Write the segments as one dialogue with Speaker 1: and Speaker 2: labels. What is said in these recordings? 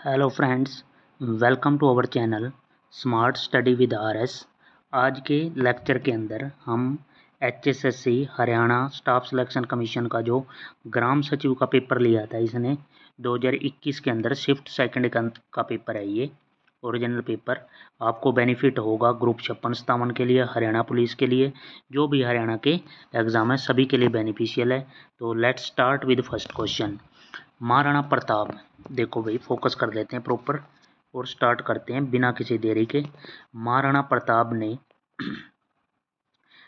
Speaker 1: Hello friends, welcome to our channel smart study with RS. आज के lecture के अंदर हम HSSC Haryana staff selection commission का जो ग्राम सचिव का पेपर लिया था, इसने 2021 के अंदर शिफ्ट सेकंड का पेपर है। ये ओरिजिनल पेपर आपको बेनिफिट होगा ग्रुप 56-57 के लिए, हरियाणा पुलिस के लिए, जो भी हरियाणा के एग्ज़ाम है सभी के लिए बेनिफिशियल है। तो let's start with first question. Maharana Pratap, देखो भाई फोकस कर लेते हैं प्रॉपर और स्टार्ट करते हैं बिना किसी देरी के। महाराणा प्रताप ने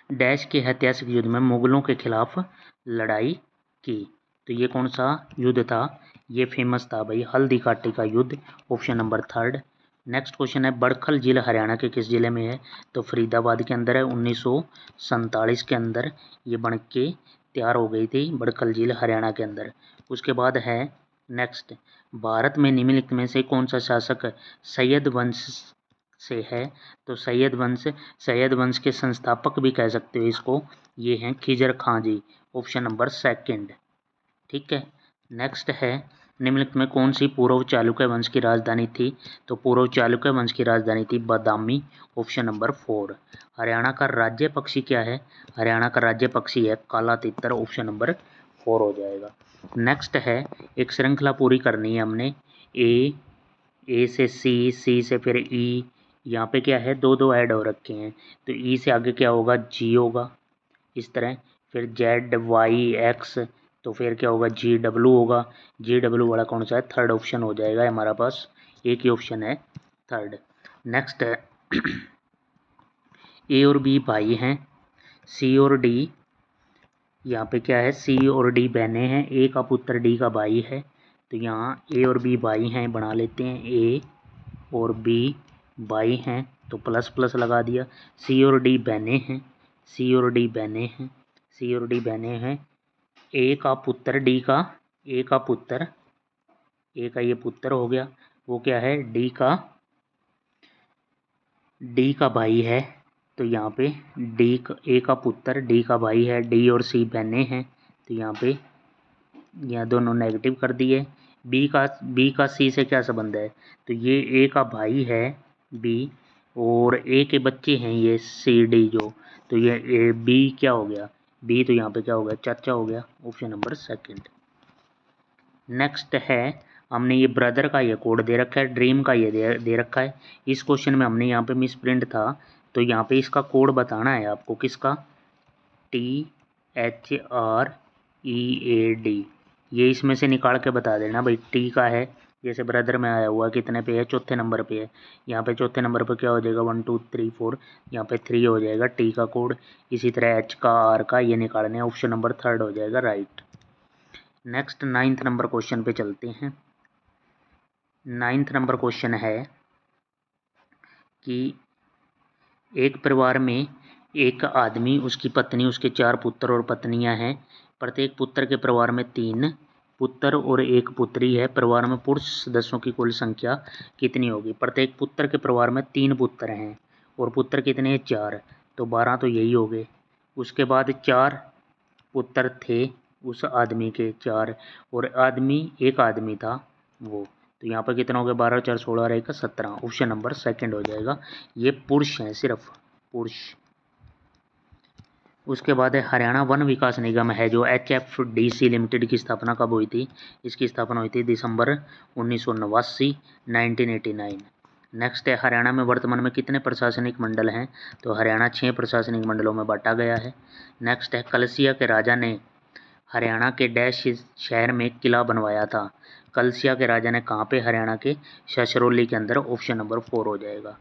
Speaker 1: डैश के ऐतिहासिक युद्ध में मुगलों के खिलाफ लड़ाई की। तो ये कौन सा युद्ध था? ये फेमस था भाई हल्दी घाटी का युद्ध, option number third. Next question है, बड़खल झील हरियाणा के किस जिले में है? तो फरीदाबाद के अंदर है। 1947 के अंदर ये बन के तैयार हो गई थी बड़खल झील हरियाणा के अंदर। उसके बाद है नेक्स्ट, भारत में निम्नलिखित में से कौन सा शासक सैयद वंश से है? तो सैयद वंश के संस्थापक भी कह सकते हो इसको, ये हैं खिजर खां जी, ऑप्शन नंबर सेकंड। ठीक है। नेक्स्ट है, निम्नलिखित में कौन सी पूर्व चालुक्य वंश की राजधानी थी? तो पूर्व चालुक्य वंश की राजधानी थी बादामी, ऑप्शन नंबर 4। हरियाणा का राज्य पक्षी क्या है? हरियाणा का राज्य पक्षी है काला तितर, ऑप्शन नंबर 4 हो जाएगा। नेक्स्ट है, एक श्रृंखला पूरी करनी है हमने, ए से सी से फिर ई, यहाँ पे क्या है दो ऐड हो रखे हैं, तो ई से आगे क्या होगा? जी होगा इस तरह, फिर जेड वाई एक्स, तो फिर क्या होगा? जी डब्ल्यू होगा। जी डब्ल्यू वाला कौन सा है? थर्ड ऑप्शन हो जाएगा हमारा पास, एक ही ऑप्शन है थर्ड। नेक्स्ट है, ए और बी भाई हैं, सी और डी, यहाँ पे क्या है? सी और डी बहनें हैं, ए का पुत्र डी का भाई है, तो यहाँ ए और बी भाई हैं, बना लेते हैं ए और बी भाई हैं, तो प्लस प्लस लगा दिया। सी और डी बहनें हैं, सी और डी बहनें हैं, सी और डी बहनें हैं, ए का पुत्र डी का, ए का पुत्र, ए का ये पुत्र हो गया, वो क्या है? डी का भाई है, तो यहाँ पे डी का, ए का पुत्र डी का भाई है, डी और सी बहनें हैं, तो यहाँ पे यहाँ दोनों नेगेटिव कर दिए। बी का सी से क्या संबंध है? तो ये ए का भाई है बी, और ए के बच्चे हैं ये सी डी जो, तो ये ए बी क्या हो गया? बी, तो यहाँ पे क्या हो गया? चाचा हो गया, ऑप्शन नंबर सेकंड। नेक्स्ट है, हमने ये ब्रदर का ये कोड दे रखा है, ड्रीम का ये दे रखा है। इस क्वेश्चन में हमने यहाँ पे मिस प्रिंट था, तो यहाँ पे इसका कोड बताना है आपको, किसका? THREAD, ये इसमें से निकाल के बता देना भाई। टी का है, जैसे ब्रदर में आया हुआ कितने पे है? चौथे नंबर पे है, यहाँ पे चौथे नंबर पे क्या हो जाएगा? 1 2 3 4, यहाँ पे 3 हो जाएगा टी का कोड। इसी तरह एच का, आर का, ये निकालने, ऑप्शन नंबर थर्ड हो जाएगा right. Next 9th number question पे चलते हैं। 9th नंबर क्वेश्चन है कि एक परिवार में एक आदमी, उसकी पत्नी, उसके 4 पुत्र और पत्नियां हैं। प्रत्येक पुत्र के परिवार में 3 पुत्र और 1 पुत्री है। परिवार में पुरुष सदस्यों की कुल संख्या कितनी होगी? प्रत्येक पुत्र के परिवार में 3 पुत्र हैं और पुत्र कितने हैं? 4, तो 12 तो यही हो गए। उसके बाद 4 पुत्र थे उस आदमी के 4, और एक आदमी था वो, तो यहाँ पर कितना हो गया? 12 4 16 और 1 17, ऑप्शन नंबर सेकंड हो जाएगा। ये पुरुष हैं, सिर्फ पुरुष। उसके बाद है, हरियाणा वन विकास निगम है जो HFDC लिमिटेड की स्थापना कब हुई थी? इसकी स्थापना हुई थी दिसंबर 1989, 1989। नेक्स्ट है, हरियाणा में वर्तमान में कितने प्रशासनिक मंडल हैं? तो हरियाणा 6 प्रशासनिक मंडलों में बांटा गया है। नेक्स्ट है, कलसिया के राजा ने हरियाणा के डैश शहर में किला बनवाया था। कलसिया के राजा ने कहाँ पे? हरियाणा के छछरौली के अंदर, ऑप्शन नंबर 4 हो जाएगा।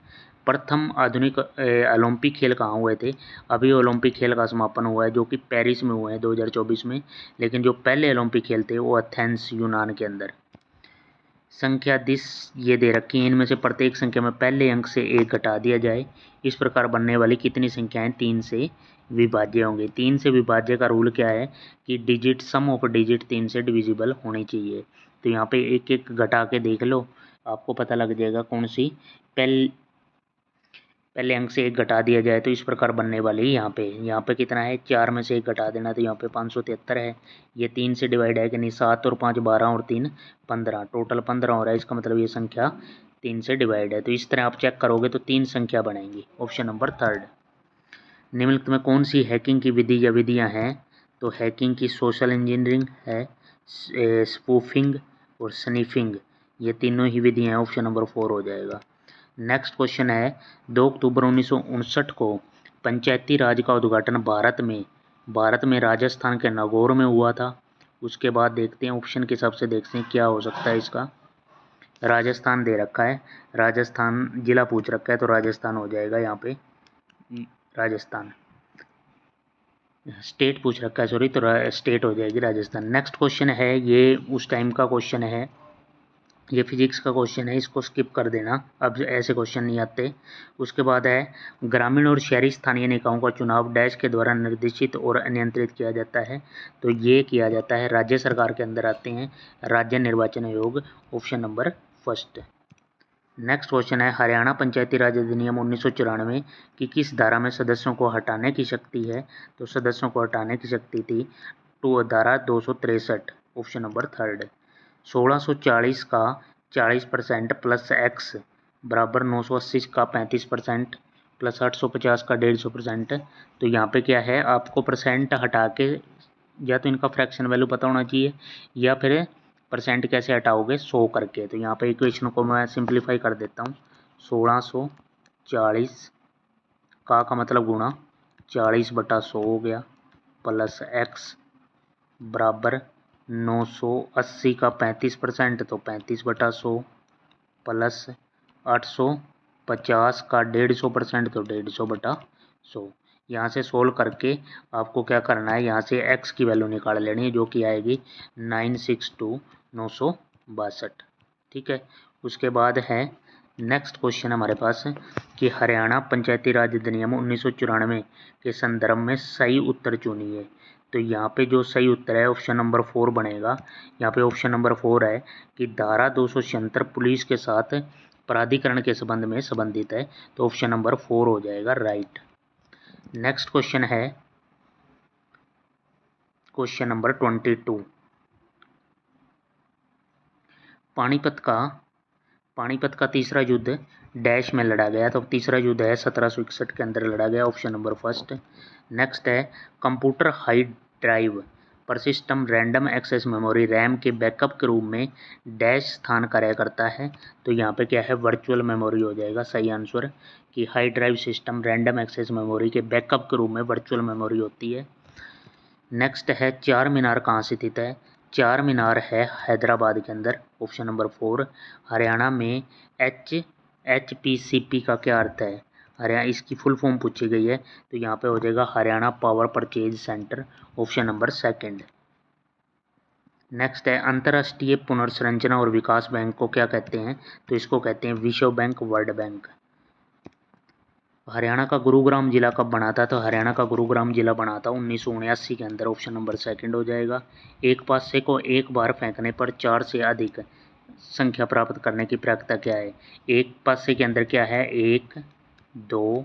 Speaker 1: प्रथम आधुनिक ओलंपिक खेल कहाँ हुए थे? अभी ओलंपिक खेल का समापन हुआ है जो कि पेरिस में हुए हैं 2024 में, लेकिन जो पहले ओलंपिक खेल थे वो एथेंस यूनान के अंदर। संख्या 10 ये दे रखी है, इनमें से प्रत्येक संख्या में पहले अंक से 1 घटा दिया जाए। इस प्रकार बनने वाली कितनी संख्याएं 3 से विभाज्य होंगी? 3 से विभाज्य का रूल क्या है कि डिजिट, सम ऑफ डिजिट 3 से डिविजिबल होनी चाहिए। तो यहाँ पे एक एक घटा के देख लो, आपको पता लग जाएगा कौन सी पहले अंक से 1 घटा दिया जाए तो इस प्रकार बनने वाली यहाँ पे कितना है, 4 में से 1 घटा देना तो यहाँ पे 573 है। ये 3 से डिवाइड है कि नहीं, 7 और 5 12 और 3 15, टोटल 15 हो रहा है। इसका मतलब ये संख्या 3 से डिवाइड है। तो इस तरह आप चेक करोगे तो 3 संख्या बनेंगी। Option number 3। निम्नलिखित में कौन सी हैकिंग की विधि या विधियाँ हैं? तो हैकिंग की सोशल इंजीनियरिंग है, स्पूफिंग और स्निफिंग, ये तीनों ही विधियाँ हैं। ऑप्शन नंबर 4 हो जाएगा। नेक्स्ट क्वेश्चन है 2 अक्टूबर 1959 को पंचायती राज का उद्घाटन भारत में राजस्थान के नागौर में हुआ था। उसके बाद देखते हैं ऑप्शन के हिसाब से, देखते हैं क्या हो सकता है इसका। राजस्थान दे रखा है, राजस्थान जिला पूछ रखा है तो राजस्थान हो जाएगा यहाँ पे। राजस्थान स्टेट पूछ रखा है, सॉरी, तो स्टेट हो जाएगी राजस्थान। नेक्स्ट क्वेश्चन है, ये उस टाइम का क्वेश्चन है, ये फिजिक्स का क्वेश्चन है, इसको स्किप कर देना, अब ऐसे क्वेश्चन नहीं आते। उसके बाद है ग्रामीण और शहरी स्थानीय निकायों का चुनाव डैश के द्वारा निर्देशित और नियंत्रित किया जाता है। तो ये किया जाता है, राज्य सरकार के अंदर आते हैं, राज्य निर्वाचन आयोग। Option number 1। नेक्स्ट क्वेश्चन है हरियाणा पंचायती राज अधिनियम 1994 की किस धारा में सदस्यों को हटाने की शक्ति है? तो सदस्यों को हटाने की शक्ति थी धारा 263। Option number 3। 1640 का 40% प्लस एक्स बराबर 980 का 35% प्लस 850 का 150%। तो यहाँ पे क्या है, आपको परसेंट हटा के या तो इनका फ्रैक्शन वैल्यू पता होना चाहिए या फिर परसेंट कैसे हटाओगे, 100 करके। तो यहाँ पे इक्वेशन को मैं सिंप्लीफाई कर देता हूँ। 1640 का मतलब गुणा 40/100 हो गया, प्लस एक्स बराबर 980 का 35% तो 35/100 प्लस 850 का 150% तो 150/100। यहाँ से सोल्व करके आपको क्या करना है, यहाँ से x की वैल्यू निकाल लेनी है जो कि आएगी 962 ठीक है। उसके बाद है नेक्स्ट क्वेश्चन हमारे पास कि हरियाणा पंचायती राज अधिनियम 1994 के संदर्भ में सही उत्तर चुनिए। तो यहाँ पे जो सही उत्तर है ऑप्शन नंबर 4 बनेगा। यहाँ पे ऑप्शन नंबर 4 है कि धारा 276 पुलिस के साथ प्राधिकरण के संबंध में संबंधित है। तो ऑप्शन नंबर 4 हो जाएगा राइट। नेक्स्ट क्वेश्चन है क्वेश्चन नंबर 22। पानीपत का तीसरा युद्ध डैश में लड़ा गया। तो तीसरा युद्ध है 1761 के अंदर लड़ा गया। Option number 1। नेक्स्ट है कंप्यूटर हार्ड ड्राइव पर system random access memory RAM के बैकअप के रूप में डैश स्थान कार्य करता है। तो यहाँ पे क्या है, वर्चुअल मेमोरी हो जाएगा सही आंसर, कि hard drive system random access memory के बैकअप के रूप में वर्चुअल मेमोरी होती है। नेक्स्ट है चार मीनार कहाँ से स्थित है? चार मीनार है हैदराबाद के अंदर। Option number 4। हरियाणा में HPCP का क्या अर्थ है? हरियाणा, इसकी फुल फॉर्म पूछी गई है तो यहाँ पे हो जाएगा Haryana power purchase centre. Option number 2। Next है अंतर्राष्ट्रीय पुनर्संरचना और विकास बैंक को क्या कहते हैं? तो इसको कहते हैं विश्व बैंक, वर्ल्ड बैंक। हरियाणा का गुरुग्राम जिला कब बना था? तो हरियाणा का गुरुग्राम जिला बना था 1979 के अंदर। ऑप्शन नंबर 2 हो जाएगा। एक पासे को एक बार फेंकने पर 4 से अधिक संख्या प्राप्त करने की प्रक्रिया क्या है? एक पासे के अंदर क्या है, 1 2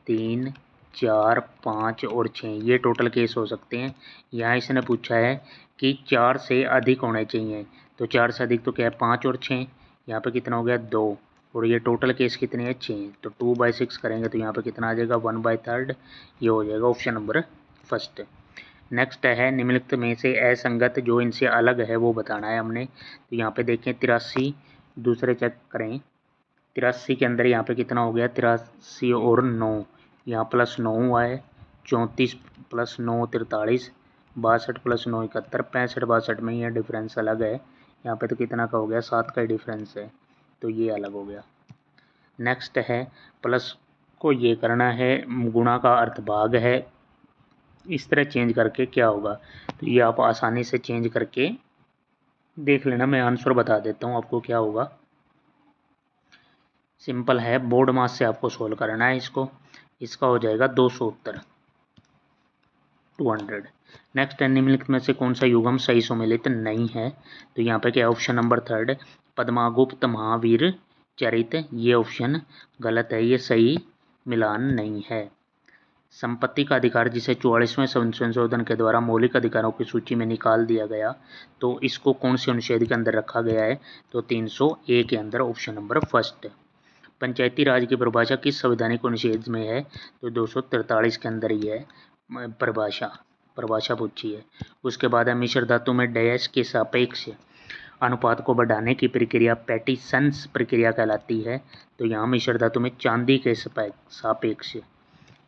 Speaker 1: 3 4 5 और 6, ये टोटल केस हो सकते हैं। यहाँ इसने पूछा है कि 4 से अधिक होने चाहिए, तो 4 से अधिक तो क्या है, 5 और 6, यहाँ पे कितना हो गया 2, और ये टोटल केस कितने हैं 6, तो 2/6 करेंगे तो यहाँ पे कितना आ जाएगा 1/3। ये हो जाएगा ऑप्शन नंबर 1। नेक्स्ट है निम्नलिखित में से असंगत जो इनसे अलग है वो बताना है हमने। तो यहाँ पे देखें 83, दूसरे चेक करें 83 के अंदर यहाँ पे कितना हो गया 83 और 9, यहाँ +9 हुआ है। 34 + 9 43, 62 + 9 71, 65 62 में यह डिफरेंस अलग है। यहाँ पे तो कितना का हो गया 7 का ही डिफरेंस है, तो ये अलग हो गया। नेक्स्ट है प्लस को ये करना है, गुणा का अर्थ भाग है, इस तरह चेंज करके क्या होगा, तो ये आप आसानी से चेंज करके देख लेना। मैं आंसर बता देता हूँ आपको क्या होगा। सिंपल है, बोर्ड मास से आपको सोल्व करना है इसको। इसका हो जाएगा 200 उत्तर 200। नेक्स्ट है निम्नलिखित में से कौन सा युगम सही सुमेलित नहीं है? तो यहाँ पे क्या ऑप्शन नंबर 3 पद्मागुप्त महावीर चरित, ये ऑप्शन गलत है, ये सही मिलान नहीं है। संपत्ति का अधिकार जिसे 44वें संशोधन के द्वारा मौलिक अधिकारों की सूची में निकाल दिया गया, तो इसको कौन से अनुच्छेद के अंदर रखा गया है, तो 300A के अंदर, ऑप्शन नंबर फर्स्ट। पंचायती राज की परिभाषा किस संवैधानिक अनुच्छेद में है, तो 243 के अंदर ही है परिभाषा पूछी है। उसके बाद है मिश्र धातु में डैश के सापेक्ष अनुपात को बढ़ाने की प्रक्रिया पैटिसन्स प्रक्रिया कहलाती है, तो यहाँ मिश्र धातु में चांदी के सापेक्ष।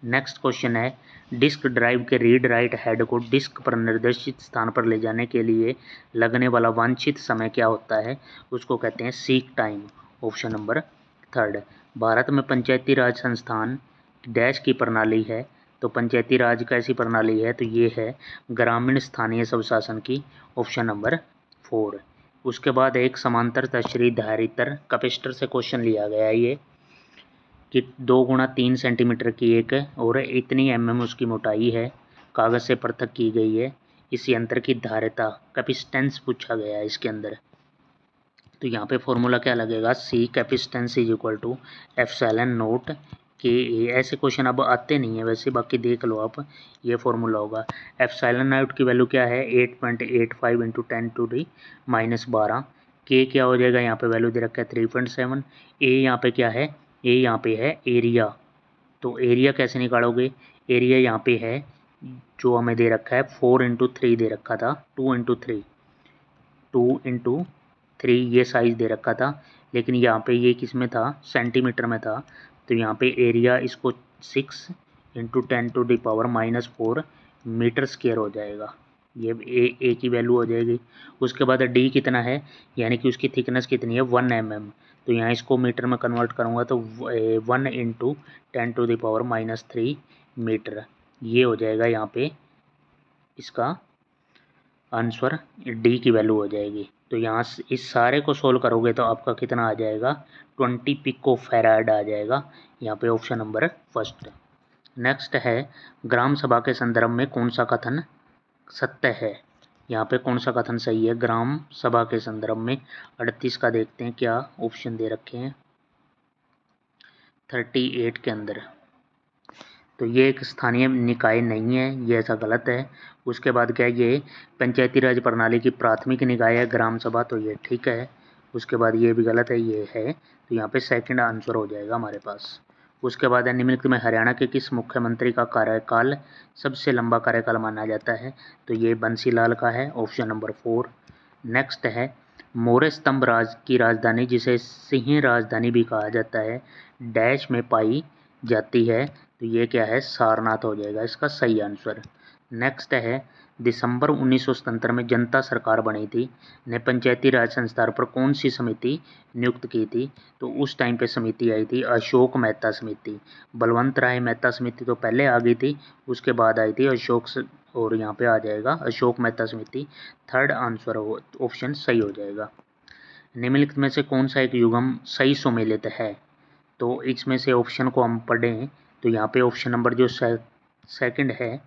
Speaker 1: नेक्स्ट क्वेश्चन है डिस्क ड्राइव के रीड राइट हेड को डिस्क पर निर्देशित स्थान पर ले जाने के लिए लगने वाला वांछित समय क्या होता है, उसको कहते हैं seek time, option number third. Bharat में पंचायती राज संस्थान डैश की प्रणाली है, तो पंचायती राज कैसी प्रणाली है, तो ये है ग्रामीण स्थानीय स्वशासन की, ऑप्शन नंबर 4। उसके बाद एक समांतर तशरीह धारित्र कैपेसिटर से क्वेश्चन लिया गया है ये कि 2 गुणा 3 सेंटीमीटर की एक और इतनी उसकी मोटाई है, कागज़ से पृथक की गई है। इस यंत्र की धारिता कैपेसिटेंस पूछा गया है इसके अंदर, तो यहाँ पे फॉर्मूला क्या लगेगा, C capacitance is equal to epsilon naught K A. ऐसे क्वेश्चन अब आते नहीं है वैसे, बाकी देख लो आप, ये फॉर्मूला होगा। एप्सिलॉन नॉट की वैल्यू क्या है 8.85 इंटू 10⁻⁻12। के क्या हो जाएगा, यहाँ पे वैल्यू दे रखा है 3.7। ए यहाँ पे क्या है, ए यहाँ पे है एरिया, तो एरिया कैसे निकालोगे, एरिया यहाँ पे है जो हमें दे रखा है 4×3 दे रखा था, 2×3 ये साइज़ दे रखा था, लेकिन यहाँ पे ये किस में था, सेंटीमीटर में था, तो यहाँ पे एरिया इसको 6×10⁻⁻4 मीटर स्क्वायर हो जाएगा, ये ए की वैल्यू हो जाएगी। उसके बाद डी कितना है, यानी कि उसकी थिकनेस कितनी है 1 mm, तो यहाँ इसको मीटर में कन्वर्ट करूँगा तो 1×10⁻³ मीटर, ये हो जाएगा यहाँ पे इसका आंसर, डी की वैल्यू हो जाएगी। तो यहाँ इस सारे को सोल्व करोगे तो आपका कितना आ जाएगा, 20 पिकोफैराड आ जाएगा, यहाँ पे ऑप्शन नंबर फर्स्ट। नेक्स्ट है ग्राम सभा के संदर्भ में कौन सा कथन सत्य है, यहाँ पे कौन सा कथन सही है ग्राम सभा के संदर्भ में। 38 का देखते हैं क्या ऑप्शन दे रखे हैं 38 के अंदर, तो ये एक स्थानीय निकाय नहीं है, ये ऐसा गलत है। उसके बाद क्या है, ये पंचायती राज प्रणाली की प्राथमिक निकाय है ग्राम सभा, तो ये ठीक है। उसके बाद ये भी गलत है, ये है, तो यहाँ पे सेकंड आंसर हो जाएगा हमारे पास। उसके बाद है निम्नलिखित में हरियाणा के किस मुख्यमंत्री का कार्यकाल सबसे लंबा कार्यकाल माना जाता है, तो ये बंसीलाल का है, ऑप्शन नंबर 4। नेक्स्ट है मौर्य स्तंभ राज की राजधानी जिसे सिंह राजधानी भी कहा जाता है डैश में पाई जाती है, तो ये क्या है, सारनाथ हो जाएगा इसका सही आंसर। नेक्स्ट है दिसंबर 1977 में जनता सरकार बनी थी ने पंचायती राज संस्थान पर कौन सी समिति नियुक्त की थी, तो उस टाइम पे समिति आई थी अशोक मेहता समिति। बलवंत राय मेहता समिति तो पहले आ गई थी, उसके बाद आई थी अशोक और यहाँ पे आ जाएगा अशोक मेहता समिति, थर्ड आंसर हो, ऑप्शन सही हो जाएगा। निम्नलिखित में से कौन सा एक युग्म सही सुमेलित है, तो इसमें से ऑप्शन को हम पढ़ें तो यहाँ पे ऑप्शन नंबर जो सेकंड है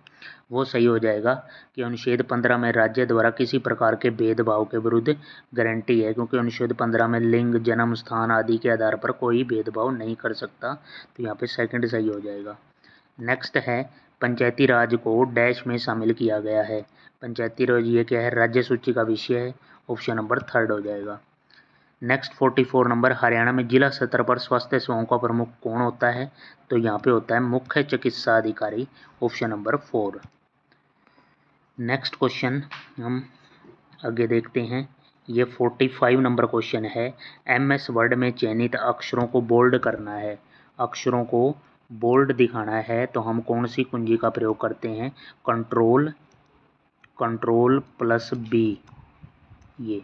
Speaker 1: वो सही हो जाएगा कि अनुच्छेद 15 में राज्य द्वारा किसी प्रकार के भेदभाव के विरुद्ध गारंटी है, क्योंकि अनुच्छेद 15 में लिंग, जन्म स्थान आदि के आधार पर कोई भेदभाव नहीं कर सकता, तो यहाँ पे सेकंड सही हो जाएगा। नेक्स्ट है पंचायती राज को डैश में शामिल किया गया है, पंचायती राज ये क्या है, राज्य सूची का विषय है, ऑप्शन नंबर थर्ड हो जाएगा। नेक्स्ट 44 नंबर हरियाणा में जिला स्तर पर स्वास्थ्य सेवाओं का प्रमुख कौन होता है, तो यहाँ पे होता है मुख्य चिकित्सा अधिकारी, ऑप्शन नंबर 4। नेक्स्ट क्वेश्चन हम आगे देखते हैं, ये 45 नंबर क्वेश्चन है MS वर्ड में चयनित अक्षरों को बोल्ड करना है, अक्षरों को बोल्ड दिखाना है, तो हम कौन सी कुंजी का प्रयोग करते हैं, Ctrl+B, ये,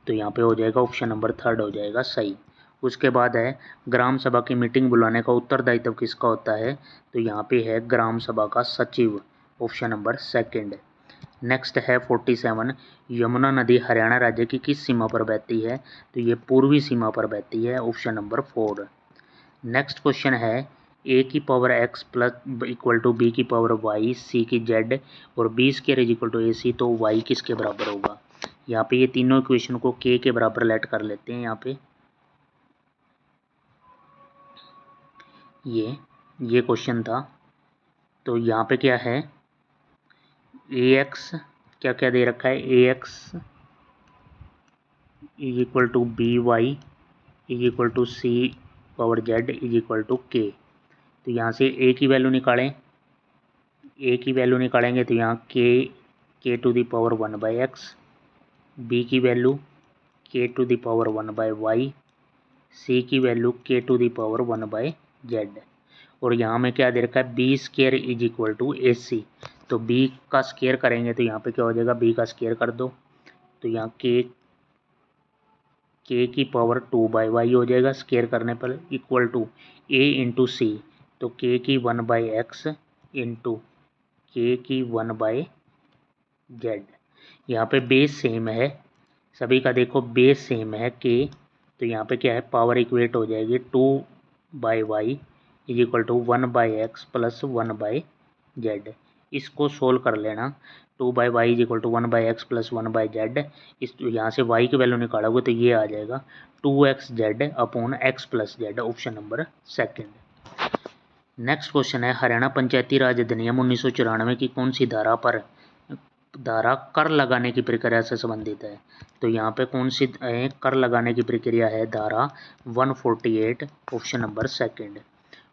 Speaker 1: तो यहाँ पे हो जाएगा ऑप्शन नंबर थर्ड हो जाएगा सही। उसके बाद है ग्राम सभा की मीटिंग बुलाने का उत्तरदायित्व किसका होता है, तो यहाँ पे है ग्राम सभा का सचिव, ऑप्शन नंबर सेकंड। नेक्स्ट है 47 यमुना नदी हरियाणा राज्य की किस सीमा पर बहती है, तो ये पूर्वी सीमा पर बहती है, ऑप्शन नंबर 4। नेक्स्ट क्वेश्चन है a की power x plus equal to b की पावर y, c की z और b square is equal to ac, तो y किसके बराबर होगा। यहाँ पे ये तीनों इक्वेशन को k के बराबर लेट कर लेते हैं, यहाँ पे ये ये क्वेश्चन था। तो यहाँ पे क्या है, ए एक्स क्या क्या दे रखा है, a x is equal to b y is equal to c power z is equal to k. तो यहाँ से ए की वैल्यू निकालें, ए की वैल्यू निकालेंगे तो यहाँ के to the power 1/x, B की वैल्यू के to the power 1/y, C की वैल्यू के टू दी पावर 1/z। और यहाँ में क्या दे रखा है, b square is equal to a c. तो बी का स्केयर करेंगे तो यहाँ पे क्या हो जाएगा, बी का स्केयर कर दो तो यहाँ के की पावर 2/y हो जाएगा स्केयर करने पर, इक्वल टू ए इंटू सी। तो के की 1/x इंटू के की 1/z। यहाँ पे बेस सेम है सभी का, देखो बेस सेम है के, तो यहाँ पे क्या है, पावर इक्वेट हो जाएगी 2/y is equal to 1/x plus 1/z। इसको सोल्व कर लेना, 2/y is equal to 1/x plus 1/z। इस यहाँ से y की वैल्यू निकालोगे तो ये आ जाएगा 2xz upon x plus z, option number second. Next question है, हरियाणा पंचायती राज अधिनियम 1994 की कौन सी धारा कर लगाने की प्रक्रिया से संबंधित है। तो यहाँ पे कौन सी कर लगाने की प्रक्रिया है, धारा 148, ऑप्शन नंबर सेकेंड।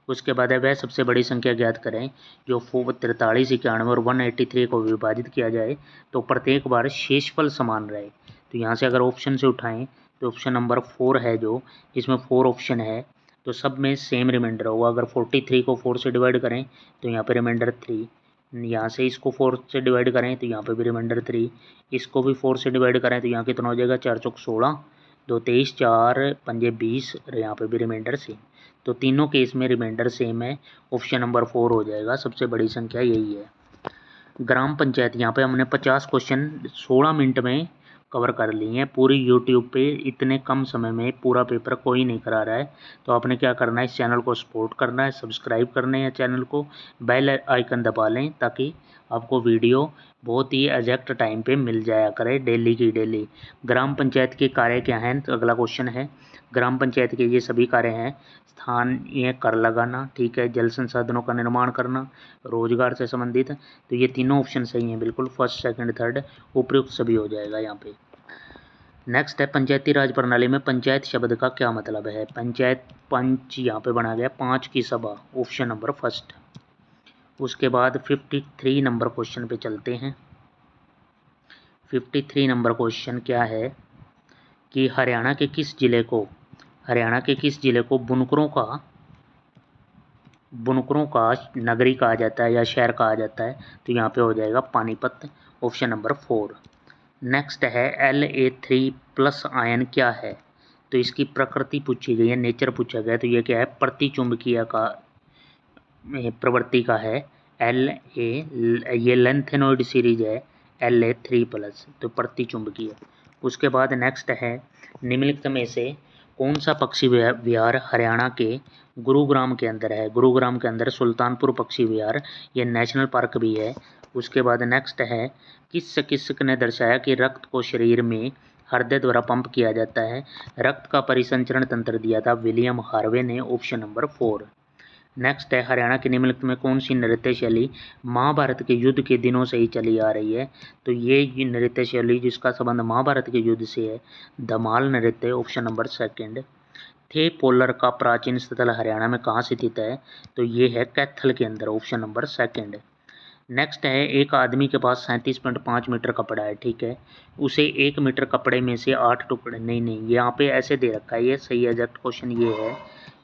Speaker 1: उसके बाद है, वह सबसे बड़ी संख्या ज्ञात करें जो 43, 91 और 183 को विभाजित किया जाए तो प्रत्येक बार शेषफल समान रहे। तो यहाँ से अगर ऑप्शन से उठाएं तो ऑप्शन नंबर 4 है, जो इसमें 4 ऑप्शन है तो सब में सेम रिमाइंडर होगा। अगर 43 को 4 से डिवाइड करें तो यहाँ पे रिमाइंडर 3, यहाँ से इसको 4 से डिवाइड करें तो यहाँ पे भी रिमाइंडर 3, इसको भी 4 से डिवाइड करें तो यहाँ कितना हो जाएगा, 4 चौक 16, 2 23, 4 पंजे 20 और यहाँ पे भी रिमाइंडर सेम। तो तीनों केस में रिमाइंडर सेम है, ऑप्शन नंबर 4 हो जाएगा, सबसे बड़ी संख्या यही है। ग्राम पंचायत, यहाँ पे हमने 50 क्वेश्चन 16 मिनट में कवर कर लिए हैं पूरी यूट्यूब पे। इतने कम समय में पूरा पेपर कोई नहीं करा रहा है, तो आपने क्या करना है, इस चैनल को सपोर्ट करना है, सब्सक्राइब करना है चैनल को, बेल आइकन दबा लें ताकि आपको वीडियो बहुत ही एग्जैक्ट टाइम पे मिल जाया करे, डेली की डेली। ग्राम पंचायत के कार्य क्या हैं, तो अगला क्वेश्चन है, ग्राम पंचायत के ये सभी कार्य हैं, स्थानीय कर लगाना, ठीक है, जल संसाधनों का निर्माण करना, रोजगार से संबंधित। तो ये तीनों ऑप्शन सही हैं बिल्कुल, फर्स्ट सेकंड थर्ड उपयुक्त सभी हो जाएगा यहाँ पे। नेक्स्ट है, पंचायती राज प्रणाली में पंचायत शब्द का क्या मतलब है। पंचायत पंच यहाँ पे बना गया, 5 की सभा, ऑप्शन नंबर फर्स्ट। उसके बाद 53 नंबर क्वेश्चन पे चलते हैं। 53 नंबर क्वेश्चन क्या है कि हरियाणा के किस जिले को बुनकरों का नगरी कहा जाता है या शहर कहा जाता है। तो यहाँ पे हो जाएगा पानीपत, ऑप्शन नंबर 4। नेक्स्ट है, La3+ आयन क्या है। तो इसकी प्रकृति पूछी गई है, नेचर पूछा गया, तो ये क्या है, प्रतिचुंबकीय का प्रवृत्ति का है। ये लेंथेनॉइड सीरीज है La3+, तो प्रतिचुंबकीय। उसके बाद नेक्स्ट है, निम्नलिखित में से कौन सा पक्षी विहार हरियाणा के गुरुग्राम के अंदर है। गुरुग्राम के अंदर सुल्तानपुर पक्षी विहार, ये नेशनल पार्क भी है। उसके बाद नेक्स्ट है, किस चिकित्सक ने दर्शाया कि रक्त को शरीर में हृदय द्वारा पंप किया जाता है। रक्त का परिसंचरण तंत्र दिया था विलियम हार्वे ने, ऑप्शन नंबर 4। नेक्स्ट है, हरियाणा के निम्नलिखित में कौन सी नृत्य शैली महाभारत के युद्ध के दिनों से ही चली आ रही है। तो ये नृत्य शैली जिसका संबंध महाभारत के युद्ध से है, धमाल नृत्य, ऑप्शन नंबर 2। थे पोलर का प्राचीन स्थल हरियाणा में कहाँ स्थित है। तो ये है कैथल के अंदर, ऑप्शन नंबर 2। नेक्स्ट है, एक आदमी के पास 37.5 मीटर कपड़ा है, ठीक है, उसे 1 मीटर कपड़े में से 8 टुकड़े, नहीं यहाँ पे ऐसे दे रखा है, ये सही एग्जैक्ट क्वेश्चन ये है,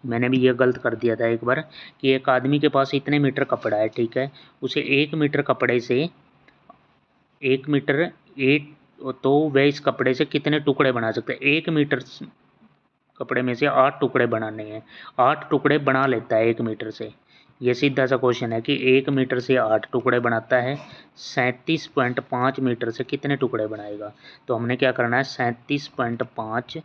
Speaker 1: मैंने भी ये गलत कर दिया था एक बार, कि एक आदमी के पास इतने मीटर कपड़ा है, ठीक है, उसे 1 मीटर कपड़े से 1 मीटर 8, तो वह इस कपड़े से कितने टुकड़े बना सकते हैं। 1 मीटर कपड़े में से 8 टुकड़े बनाने हैं, 8 टुकड़े बना लेता है 1 मीटर से। ये सीधा सा क्वेश्चन है कि 1 मीटर से 8 टुकड़े बनाता है, 37.5 मीटर से कितने टुकड़े बनाएगा। तो हमने क्या करना है, 37.5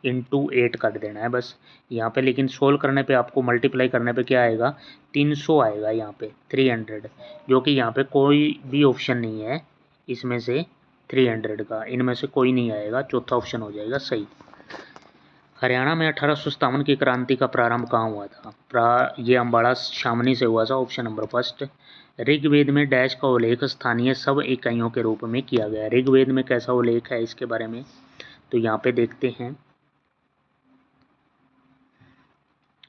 Speaker 1: इंटू 8 कर देना है बस यहाँ पे। लेकिन सोल्व करने पे आपको मल्टीप्लाई करने पे क्या आएगा, 300 आएगा यहाँ पे, 300, जो कि यहाँ पे कोई भी ऑप्शन नहीं है इसमें से 300 का, इनमें से कोई नहीं आएगा, चौथा ऑप्शन हो जाएगा सही। हरियाणा में 1857 की क्रांति का प्रारंभ कहाँ हुआ था? ये अम्बाड़ा छावनी से हुआ था, ऑप्शन नंबर फर्स्ट। ऋग्वेद में डैश का उल्लेख स्थानीय सब इकाइयों के रूप में किया गया। ऋग्वेद में कैसा उल्लेख है इसके बारे में तो यहाँ पे देखते हैं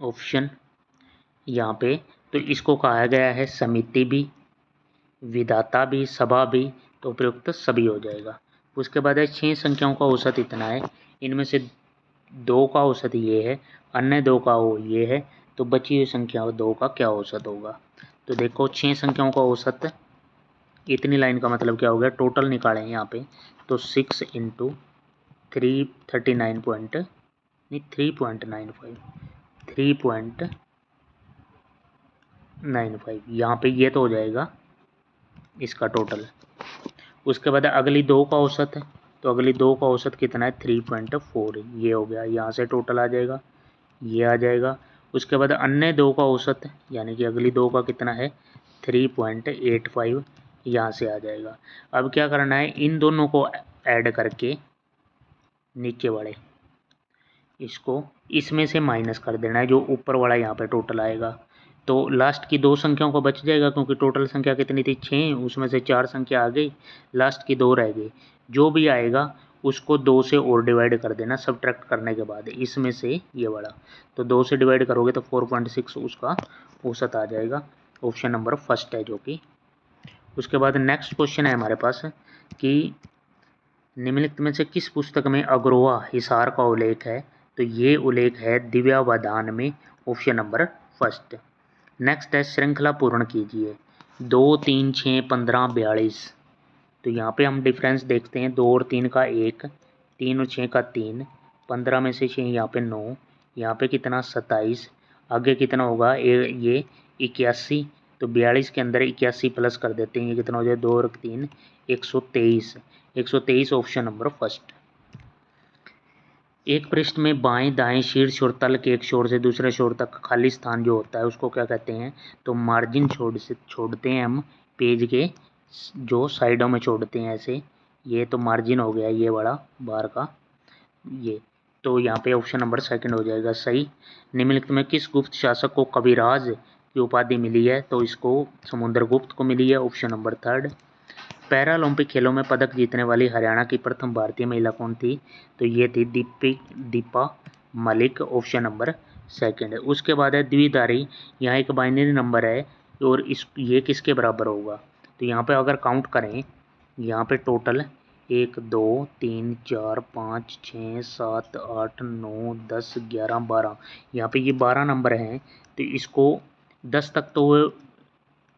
Speaker 1: ऑप्शन यहाँ पे। तो इसको कहा गया है समिति भी, विधाता भी, सभा भी, तो उपयुक्त सभी हो जाएगा। उसके बाद है 6 संख्याओं का औसत इतना है, इनमें से 2 का औसत ये है, अन्य 2 का वो ये है, तो बची हुई संख्या 2 का क्या औसत होगा? तो देखो 6 संख्याओं का औसत इतनी लाइन का मतलब क्या हो गया, टोटल निकालें यहाँ पे तो 6 × 339 पॉइंट नहीं 3.95 3.95 यहाँ पे ये तो हो जाएगा इसका टोटल। उसके बाद अगली 2 का औसत है, तो अगली 2 का औसत कितना है 3.4, ये हो गया, यहाँ से टोटल आ जाएगा, ये आ जाएगा। उसके बाद अन्य 2 का औसत यानी कि अगली 2 का कितना है 3.85, यहाँ से आ जाएगा। अब क्या करना है, इन दोनों को ऐड करके नीचे वाले इसको इसमें से माइनस कर देना है, जो ऊपर वाला यहाँ पे टोटल आएगा। तो लास्ट की 2 संख्याओं को बच जाएगा, क्योंकि टोटल संख्या कितनी थी 6, उसमें से 4 संख्या आ गई, लास्ट की 2 रह गई। जो भी आएगा उसको 2 से और डिवाइड कर देना सब्ट्रैक्ट करने के बाद, इसमें से ये वाला, तो 2 से डिवाइड करोगे तो 4.6 उसका औसत आ जाएगा। ऑप्शन नंबर फर्स्ट है जो कि। उसके बाद नेक्स्ट क्वेश्चन है हमारे पास कि निम्नलिखित में से किस पुस्तक में अग्रोहा हिसार का उल्लेख है? तो ये उल्लेख है दिव्यावधान में, ऑप्शन नंबर फर्स्ट। नेक्स्ट है श्रृंखला पूर्ण कीजिए 2, 3, 6, 15, 42। तो यहाँ पे हम डिफरेंस देखते हैं, 2 और 3 का 1, 3 और 6 का 3, 15 में से 6 यहाँ पे 9, यहाँ पे कितना 27, आगे कितना होगा ये 81, तो 42 के अंदर 81 प्लस कर देते हैं, ये कितना हो जाए 2 और 3 123, 123 ऑप्शन नंबर फर्स्ट। एक पृष्ठ में बाएं दाएं शीर्ष और तल के एक छोर से दूसरे छोर तक खाली स्थान जो होता है उसको क्या कहते हैं? तो मार्जिन छोड़ते हैं हम पेज के जो साइडों में छोड़ते हैं ऐसे, ये तो मार्जिन हो गया ये वाला बार का ये, तो यहाँ पे ऑप्शन नंबर सेकंड हो जाएगा सही। निम्नलिखित में किस गुप्त शासक को कविराज की उपाधि मिली है? तो इसको समुद्रगुप्त को मिली है, ऑप्शन नंबर थर्ड। पैरालंपिक खेलों में पदक जीतने वाली हरियाणा की प्रथम भारतीय महिला कौन थी? तो ये थी Deepa Malik, option number second. उसके बाद है द्विधारी, यहाँ एक बाइनरी नंबर है और ये किसके बराबर होगा? तो यहाँ पे अगर काउंट करें, यहाँ पे टोटल 1, 2, 3, 4, 5, 6, 7, 8, 9, 10, 11, 12, यहाँ पे ये 12 नंबर हैं, तो इसको 10 तक तो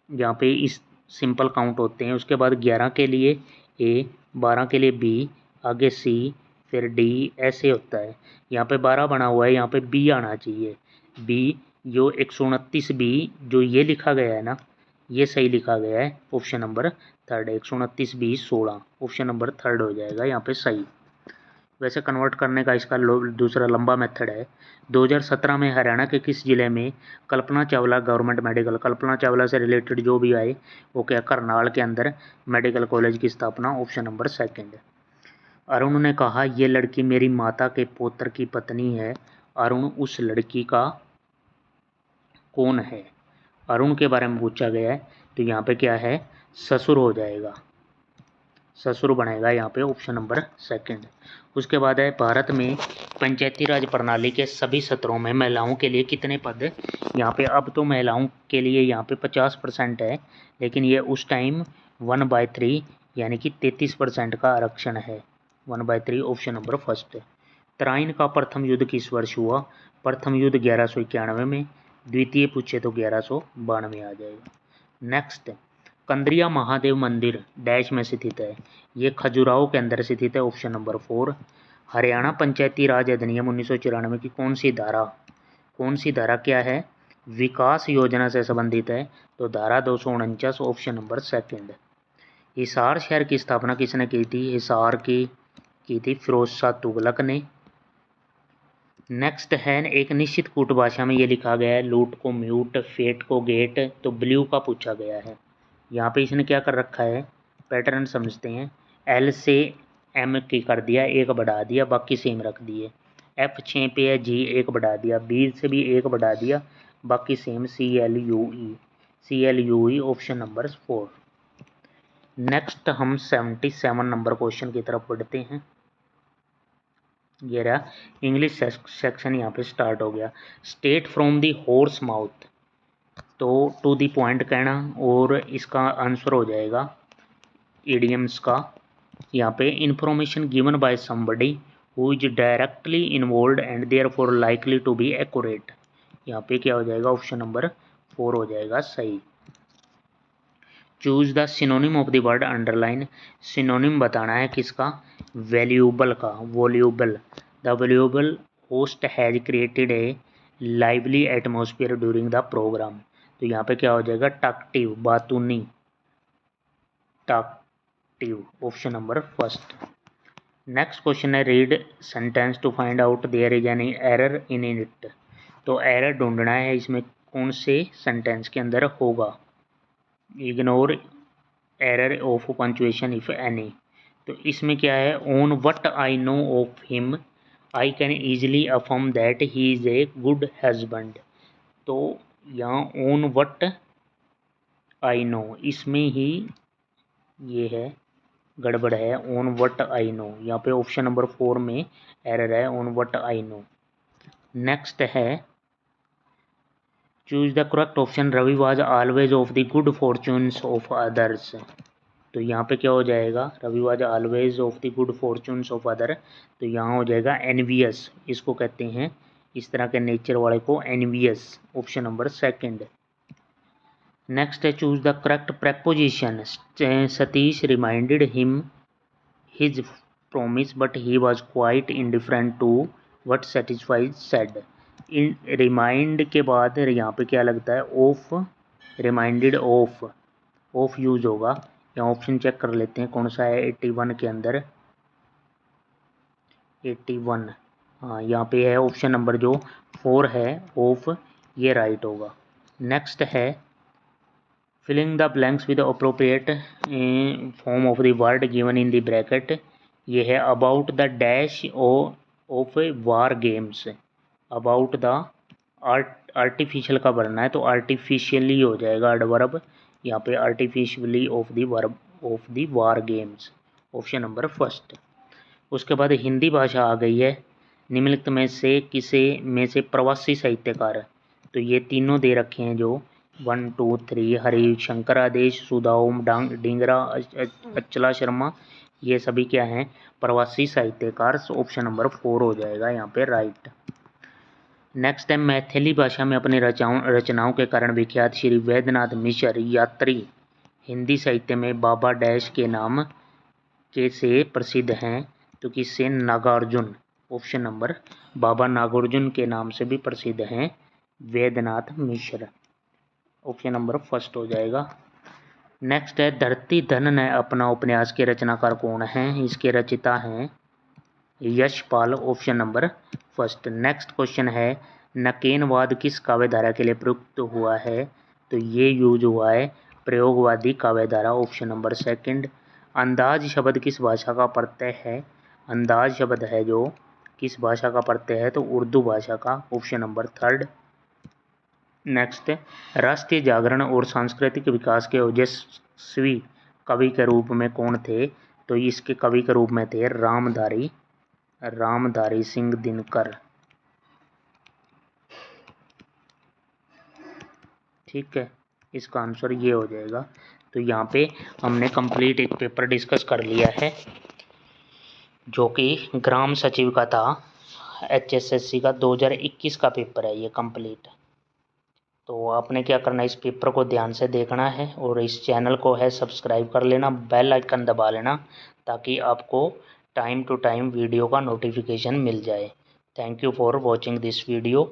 Speaker 1: यहाँ पे इस सिंपल काउंट होते हैं। उसके बाद 11 के लिए ए, 12 के लिए बी, आगे सी, फिर डी, ऐसे होता है। यहाँ पे 12 बना हुआ है, यहाँ पे बी आना चाहिए, बी जो 129 बी जो ये लिखा गया है ना, ये सही लिखा गया है, option number third. 129 by 16, option number third हो जाएगा यहाँ पे सही। वैसे कन्वर्ट करने का इसका दूसरा लंबा मेथड है। 2017 में हरियाणा के किस जिले में कल्पना चावला गवर्नमेंट मेडिकल, कल्पना चावला से रिलेटेड जो भी आए वो क्या, करनाल के अंदर मेडिकल कॉलेज की स्थापना, ऑप्शन नंबर सेकंड। अरुण ने कहा ये लड़की मेरी माता के पौत्र की पत्नी है, अरुण उस लड़की का कौन है? अरुण के बारे में पूछा गया है, तो यहाँ पे क्या है ससुर हो जाएगा, ससुर बनेगा यहाँ पे, ऑप्शन नंबर सेकंड। उसके बाद है भारत में पंचायती राज प्रणाली के सभी सत्रों में महिलाओं के लिए कितने पद? यहाँ पे अब तो महिलाओं के लिए यहाँ पे 50% है, लेकिन ये उस टाइम 1/3 यानी कि 33% का आरक्षण है, 1/3 ऑप्शन नंबर फर्स्ट। तराइन का प्रथम युद्ध किस वर्ष हुआ? प्रथम युद्ध 1191 में, द्वितीय पूछे तो 1192 आ जाएगा। नेक्स्ट, कंद्रिया महादेव मंदिर डैश में स्थित है? ये खजुराहो के अंदर स्थित है, ऑप्शन नंबर 4। हरियाणा पंचायती राज अधिनियम 1994 की कौन सी धारा क्या है? विकास योजना से संबंधित है, तो धारा 249, ऑप्शन नंबर सेकंड। हिसार शहर की स्थापना किसने की थी? हिसार की थी फिरोज शाह तुगलक ने। नेक्स्ट है एक निश्चित कूट भाषा में ये लिखा गया है, लूट को म्यूट, फेट को गेट, तो ब्लू का पूछा गया है। यहाँ पे इसने क्या कर रखा है, पैटर्न समझते हैं, एल से एम की कर दिया, एक बढ़ा दिया, बाकी सेम रख दिए। F6 पे है, G 1 बढ़ा दिया, B से भी 1 बढ़ा दिया, बाकी same CLUE option number 4। Next हम 77 नंबर क्वेश्चन की तरफ बढ़ते हैं। ये रहा इंग्लिश सेक्शन यहाँ पे स्टार्ट हो गया। State from the horse mouth, तो टू द पॉइंट कहना, और इसका आंसर हो जाएगा इडियम्स का। यहाँ पे information given by somebody who is directly involve and therefore likely to be accurate. यहाँ पे क्या हो जाएगा, ऑप्शन नंबर 4 हो जाएगा सही। Choose the synonym of the word underline, synonym बताना है किसका, वैल्यूएबल का, voluble. The valuable host has created a lively atmosphere during the programme, तो यहाँ पे क्या हो जाएगा, टाक्टिव, बातूनी, talkative, option number 1। Next question है read sentence to find out there is any error in it, तो एरर ढूंढना है इसमें कौन से सेंटेंस के अंदर होगा। Ignore error of punctuation if any, तो इसमें क्या है, on what I no of him I can easily affirm that he is a good husband, तो यहाँ ऑन वट आई नो, इसमें ही ये है गड़बड़ है, ऑन वट आई नो, यहाँ पे ऑप्शन नंबर 4 में एरर है, on what I know. Next है choose the correct option, Ravi was always of the good fortunes of others, तो यहाँ पे क्या हो जाएगा, Ravi was always of the good fortunes of other, तो यहाँ हो जाएगा एनवियस, इसको कहते हैं इस तरह के नेचर वाले को एनवियस, ऑप्शन नंबर 2। नेक्स्ट है choose the correct preposition, Satish reminded him his promise but he was quite indifferent to what satisfied said, in remind के बाद यहाँ पे क्या लगता है, ऑफ, रिमाइंडेड ऑफ यूज होगा। यहाँ ऑप्शन चेक कर लेते हैं कौन सा है, 81 के अंदर 81, हाँ यहाँ पे है ऑप्शन नंबर जो 4 है ऑफ, ये राइट होगा। नेक्स्ट है filling the blanks with appropriate form of the word given in the bracket, ये है about the dash of war games, about the artificial का भरना है, तो आर्टिफिशियली हो जाएगा एडवर्ब, यहाँ पे artificially of the verb of the war games, option number 1। उसके बाद हिंदी भाषा आ गई है, निम्नलिखित में से किसे में से प्रवासी साहित्यकार, तो ये तीनों दे रखे हैं जो 1 2 3 हरिशंकर आदेश, सुदाम डिंगरा, अचला शर्मा, ये सभी क्या हैं, प्रवासी साहित्यकार, ऑप्शन नंबर 4 हो जाएगा यहाँ पे राइट। नेक्स्ट है मैथिली भाषा में अपनी रचनाओं के कारण विख्यात श्री वैद्यनाथ मिश्र यात्री हिंदी साहित्य में बाबा डैश के नाम के से प्रसिद्ध हैं, तो किससे, नागार्जुन, ऑप्शन नंबर, बाबा नागार्जुन के नाम से भी प्रसिद्ध हैं वैद्यनाथ मिश्र, ऑप्शन नंबर 1 हो जाएगा। नेक्स्ट है धरती धन ने अपना उपन्यास के रचनाकार कौन हैं, इसके रचिता हैं Yashpal, option number 1। Next question है नकेनवाद किस काव्यधारा के लिए प्रयुक्त हुआ है, तो ये यूज हुआ है प्रयोगवादी काव्यधारा, ऑप्शन नंबर 2। अंदाज शब्द किस भाषा का प्रत्यय है, अंदाज शब्द है जो किस भाषा का प्रत्यय है, तो उर्दू भाषा का, ऑप्शन नंबर 3। नेक्स्ट राष्ट्रीय जागरण और सांस्कृतिक विकास के ओजस्वी कवि के रूप में कौन थे, तो इसके कवि के रूप में थे रामधारी सिंह दिनकर, ठीक है, इसका आंसर ये हो जाएगा। तो यहाँ पे हमने कंप्लीट एक पेपर डिस्कस कर लिया है जो कि ग्राम सचिव का था, HSSC का 2021 का पेपर है ये कंप्लीट। तो आपने क्या करना है, इस पेपर को ध्यान से देखना है और इस चैनल को है सब्सक्राइब कर लेना, बेल आइकन दबा लेना ताकि आपको टाइम टू टाइम वीडियो का नोटिफिकेशन मिल जाए। Thank you for watching this video.